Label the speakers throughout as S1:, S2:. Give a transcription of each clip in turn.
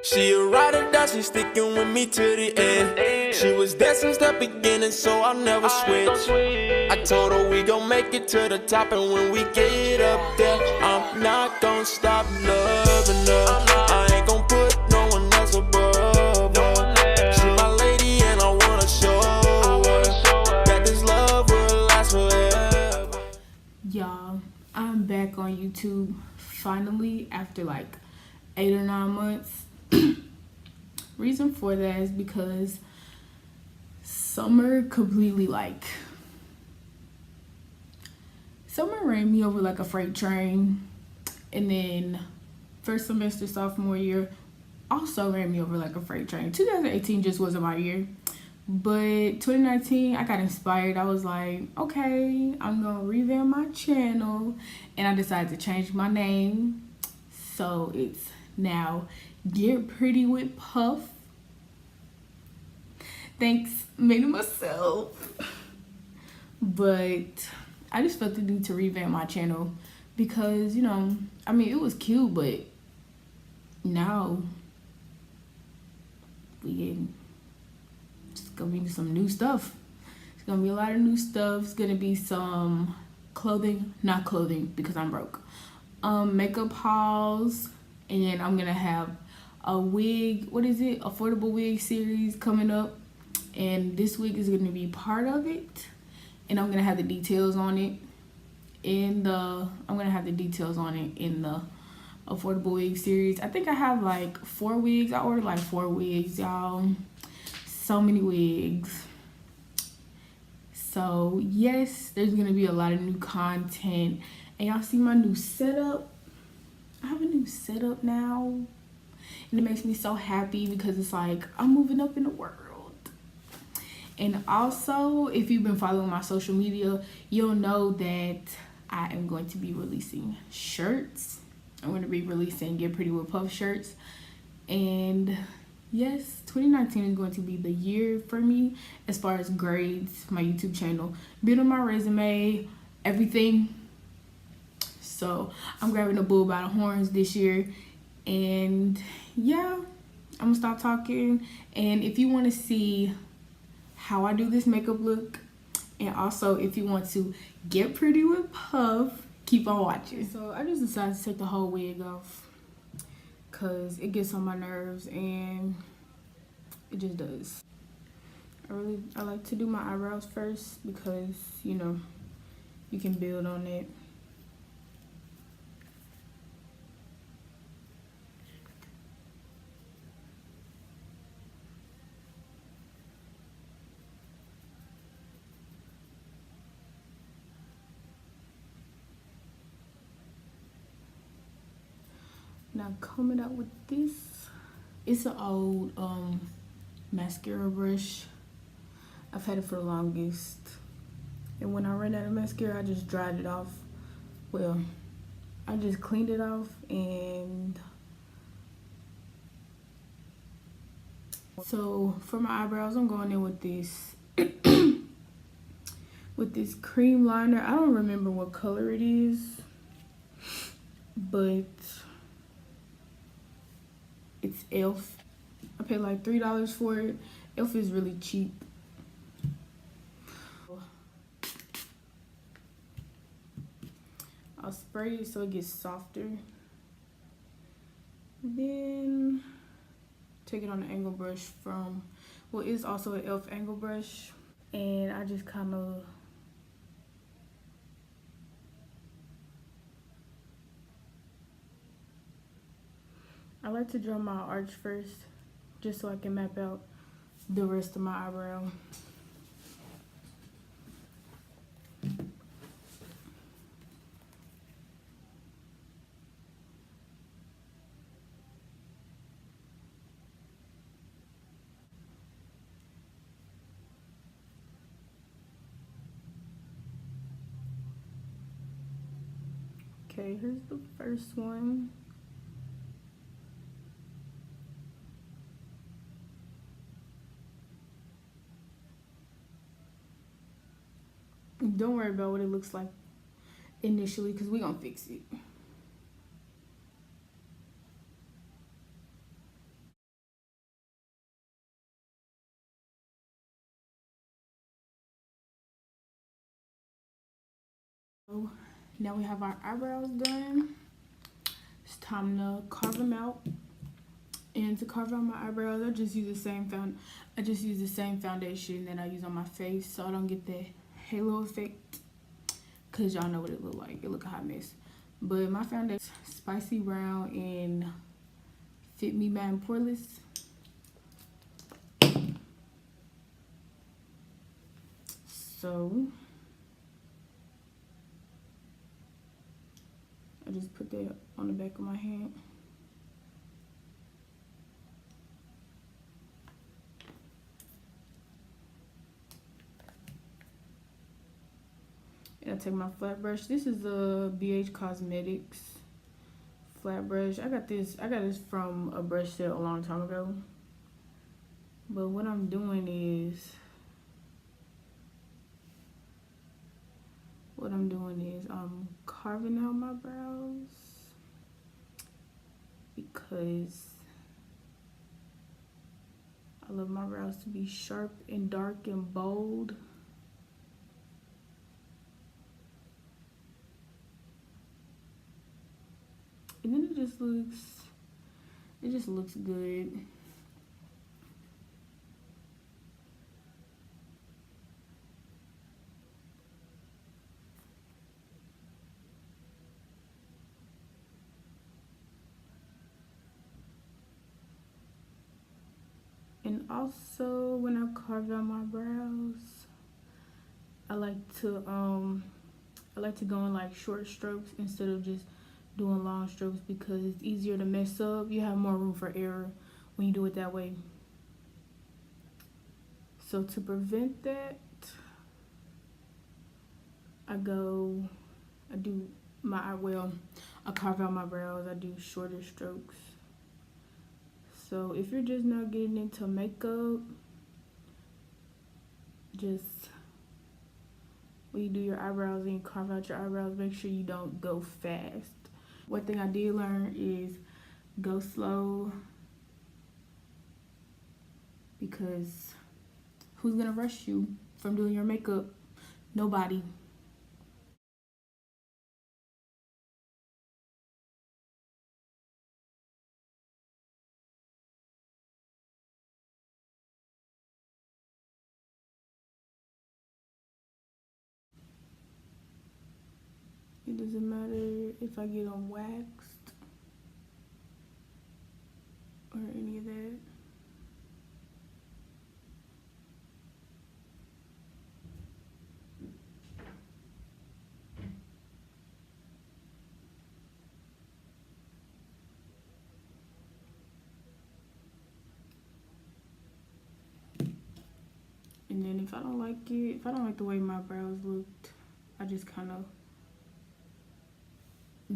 S1: She a ride or die, she sticking with me to the end. She was there since the beginning, so I'll never switch. I told her we gon' make it to the top, and when we get up there, I'm not gon' stop loving her. I ain't gon' put no one else above her. She my lady, and I wanna show her that this love will last forever.
S2: Y'all, I'm back on YouTube finally after like 8 or 9 months. Reason for that is because summer ran me over like a freight train, and then first semester sophomore year also ran me over like a freight train. 2018 just wasn't my year, but 2019 I got inspired. I was like, okay, I'm gonna revamp my channel, and I decided to change my name, so it's now Get Pretty with Puff. Thanks, made it myself. But I just felt the need to revamp my channel because, you know, I mean, it was cute, but now it's gonna be some new stuff. It's gonna be a lot of new stuff. It's gonna be some not clothing because I'm broke, makeup hauls, and I'm gonna have a wig, affordable wig series coming up, and this wig is gonna be part of it, and I'm gonna have the details on it in the affordable wig series. I think I have like 4 wigs. I ordered like 4 wigs, y'all. So many wigs. So yes, there's gonna be a lot of new content, and y'all see my new setup. I have a new setup now, and it makes me so happy because it's like I'm moving up in the world. And also, if you've been following my social media, you'll know that I am going to be releasing shirts. I'm going to be releasing Get Pretty with Puff shirts. And yes, 2019 is going to be the year for me as far as grades, my YouTube channel, building my resume, everything. So I'm grabbing the bull by the horns this year. And yeah, I'm gonna stop talking. And if you want to see how I do this makeup look, and also if you want to get pretty with Puff, keep on watching. So I just decided to take the whole wig off because it gets on my nerves, and it just does. I like to do my eyebrows first because, you know, you can build on it. Now coming out with this, it's an old mascara brush. I've had it for the longest, and when I ran out of mascara, I just dried it off. Well, I just cleaned it off, and so for my eyebrows, I'm going in with this with this cream liner. I don't remember what color it is, but it's e.l.f. I paid like $3 for it. e.l.f. is really cheap. I'll spray it so it gets softer. Then take it on an angle brush from, well, it's also an e.l.f. angle brush. And I just kind of I like to draw my arch first, just so I can map out the rest of my eyebrow. Okay, here's the first one. Don't worry about what it looks like initially, because we're gonna fix it. So now we have our eyebrows done. It's time to carve them out. And to carve out my eyebrows, I just use the same foundation that I use on my face, so I don't get the halo effect. Cause y'all know what it look like. It look a hot mess. But my foundation, Spicy Brown in Fit Me Matte Poreless. So I just put that on the back of my hand. And I take my flat brush. This is a BH Cosmetics flat brush. I got this from a brush set a long time ago. But what I'm doing is I'm carving out my brows because I love my brows to be sharp and dark and bold. And then it just looks good. And also when I carve out my brows, I like to go in like short strokes instead of just doing long strokes because it's easier to mess up. You have more room for error when you do it that way. So to prevent that, I carve out my brows, I do shorter strokes. So if you're just not getting into makeup, just when you do your eyebrows and you carve out your eyebrows, make sure you don't go fast. One thing I did learn is go slow, because who's gonna rush you from doing your makeup? Nobody. It doesn't matter if I get them waxed or any of that. And then if I don't like the way my brows looked, I just kind of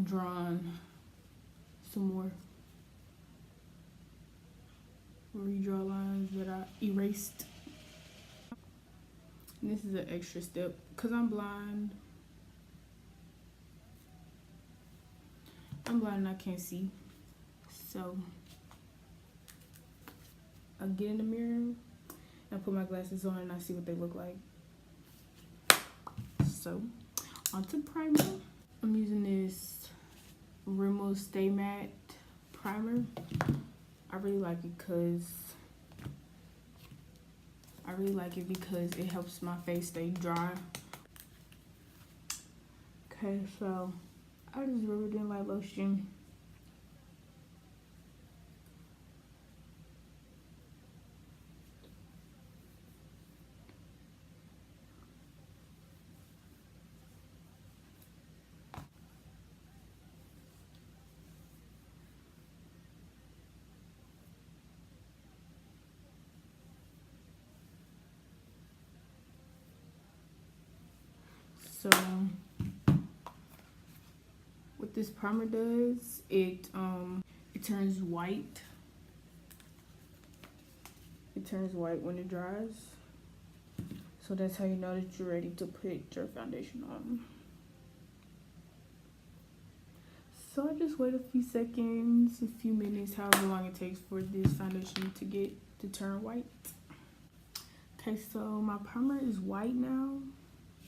S2: drawn some more. Redraw lines that I erased. And this is an extra step because I'm blind. And I can't see. So I get in the mirror and I put my glasses on and I see what they look like. So onto primer. I'm using this Rimmel Stay Matte primer. I really like it because it helps my face stay dry. Okay, so I just rub it in like lotion. So what this primer does, it turns white. It turns white when it dries. So that's how you know that you're ready to put your foundation on. So I just wait a few seconds, a few minutes, however long it takes for this foundation to turn white. Okay, so my primer is white now.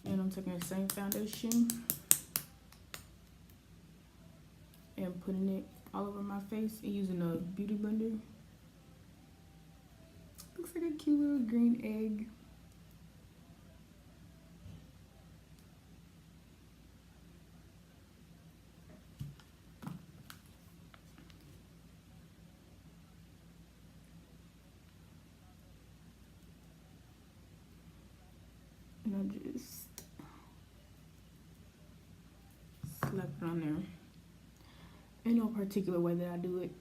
S2: And I'm taking the same foundation and putting it all over my face and using a beauty blender. Looks like a cute little green egg. And I just slap it on there. In no particular way that I do it.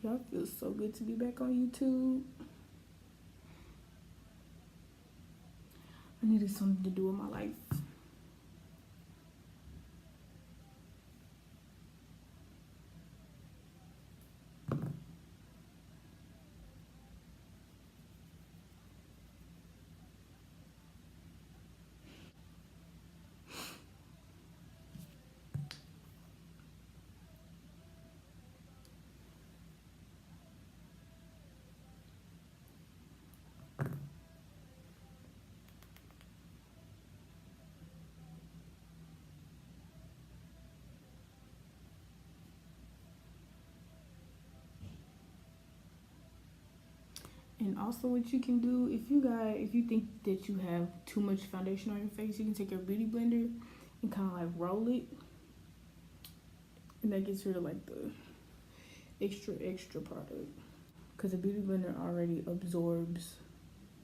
S2: Y'all, feel so good to be back on YouTube. I needed something to do in my life. And also what you can do, if you think that you have too much foundation on your face, you can take your beauty blender and kind of like roll it. And that gets rid of like the extra product. Because the beauty blender already absorbs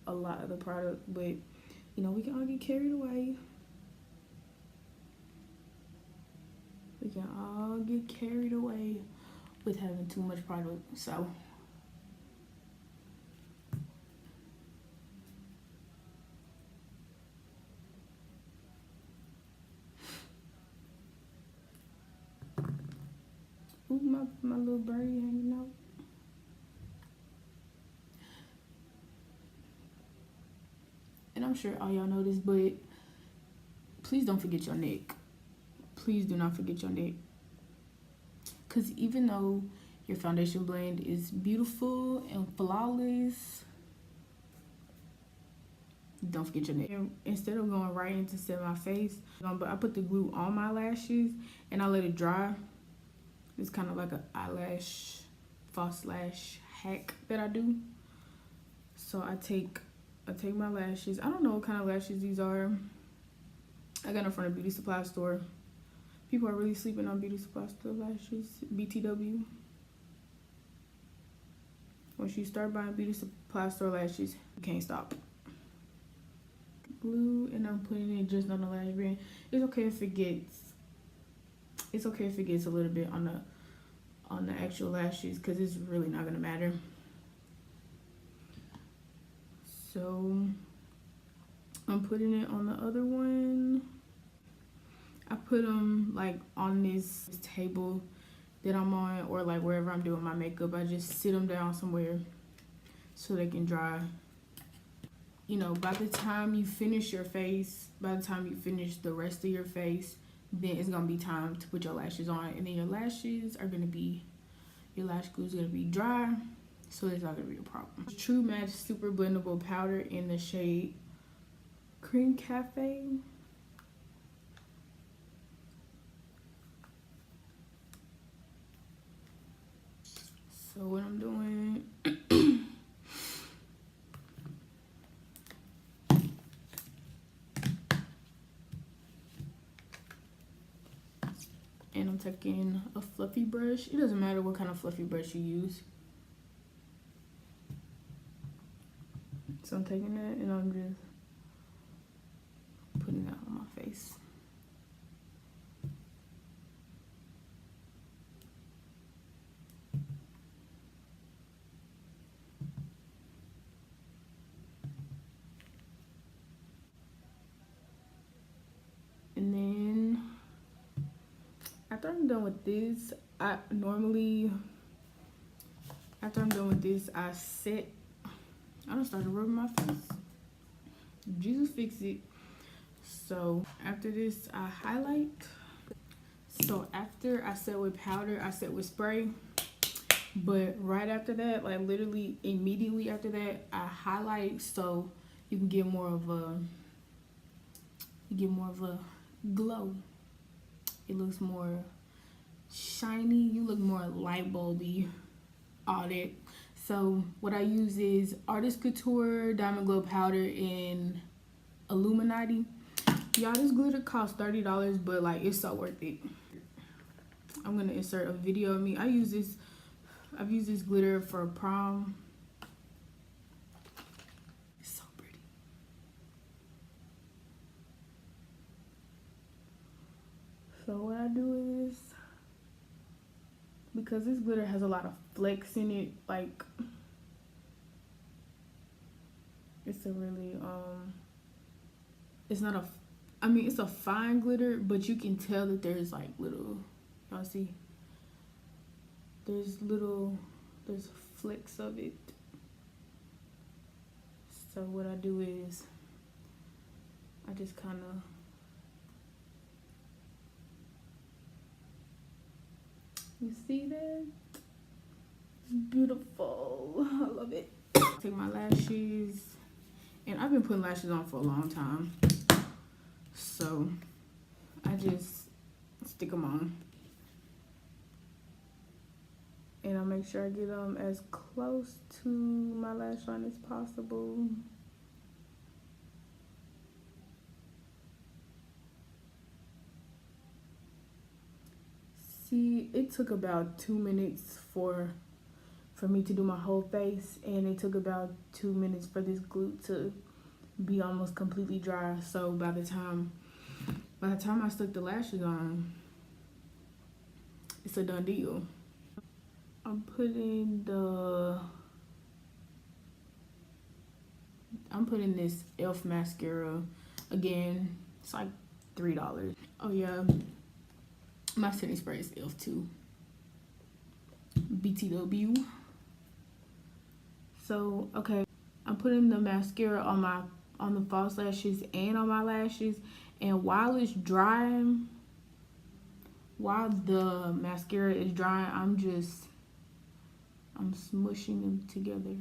S2: a lot of the product, but you know, we can all get carried away. We can all get carried away with having too much product. So ooh, my little birdie hanging out. And I'm sure all y'all know this, but please don't forget your neck. Please do not forget your neck. Because even though your foundation blend is beautiful and flawless, don't forget your neck. And instead of going right into set my face, but I put the glue on my lashes and I let it dry. It's kind of like an eyelash, false lash hack that I do. So I take my lashes. I don't know what kind of lashes these are. I got them from a beauty supply store. People are really sleeping on beauty supply store lashes. BTW. Once you start buying beauty supply store lashes, you can't stop. Glue, and I'm putting it just on the lash band. It's okay if it gets. It's okay if it gets a little bit on the actual lashes, because it's really not gonna matter. So I'm putting it on the other one. I put them like on this table that I'm on, or like wherever I'm doing my makeup. I just sit them down somewhere so they can dry. You know, by the time you finish your face, by the time you finish the rest of your face, then it's gonna be time to put your lashes on, and then your lashes are gonna be, your lash glue is gonna be dry, so it's not gonna be a problem. True Match Super Blendable Powder in the shade Cream Cafe. So what I'm doing, and I'm taking a fluffy brush. It doesn't matter what kind of fluffy brush you use. So I'm taking that and I'm just putting that on my face. And then after I'm done with this, after I'm done with this, I don't start to rub my face. Jesus fix it. So after this, I highlight. So after I set with powder, I set with spray. But right after that, like literally immediately after that, I highlight so you can get more of a glow. It looks more shiny. You look more light bulby. All that. So what I use is Artist Couture Diamond Glow Powder in Illuminati. Y'all, this glitter costs $30, but like it's so worth it. I'm gonna insert a video of me. I've used this glitter for prom. It's so pretty. So what I do is, because this glitter has a lot of flecks in it, like it's a really it's not a, I mean it's a fine glitter, but you can tell that there's like little, y'all see, there's flecks of it. So what I do is I just kind of, you see that? It's beautiful. I love it. Take my lashes, and I've been putting lashes on for a long time, so I just stick them on, and I make sure I get them as close to my lash line as possible. See, it took about 2 minutes for me to do my whole face, and it took about 2 minutes for this glue to be almost completely dry. So by the time I stuck the lashes on, it's a done deal. I'm putting this e.l.f. mascara. Again, it's like $3. Oh yeah, my setting spray is e.l.f. too. BTW. So okay, I'm putting the mascara on the false lashes and on my lashes, and while it's drying, while the mascara is drying, I'm smushing them together.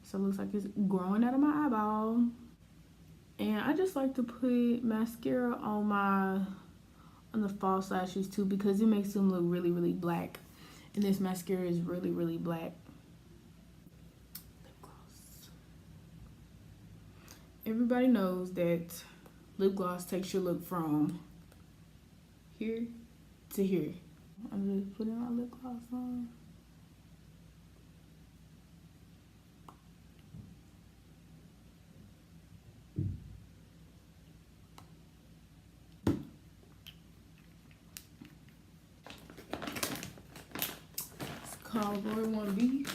S2: So it looks like it's growing out of my eyeball. And I just like to put mascara on the false lashes too, because it makes them look really, really black. And this mascara is really, really black. Lip gloss. Everybody knows that lip gloss takes your look from here to here. I'm just putting my lip gloss on. Called Roy 1B.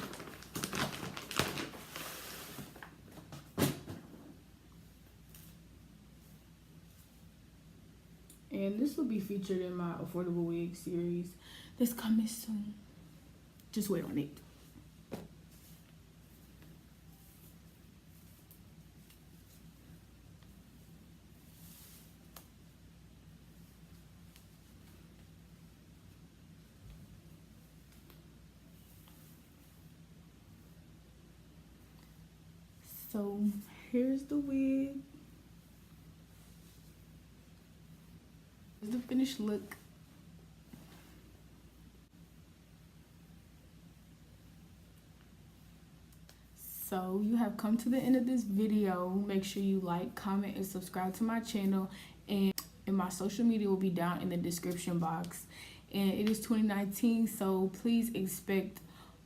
S2: And this will be featured in my affordable wig series that's coming soon. Just wait on it. So here's the wig. Here's the finished look. So you have come to the end of this video. Make sure you like, comment, and subscribe to my channel. And my social media will be down in the description box. And it is 2019, so please expect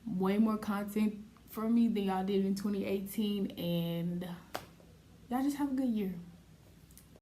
S2: way more content from me than y'all did in 2018. And y'all just have a good year.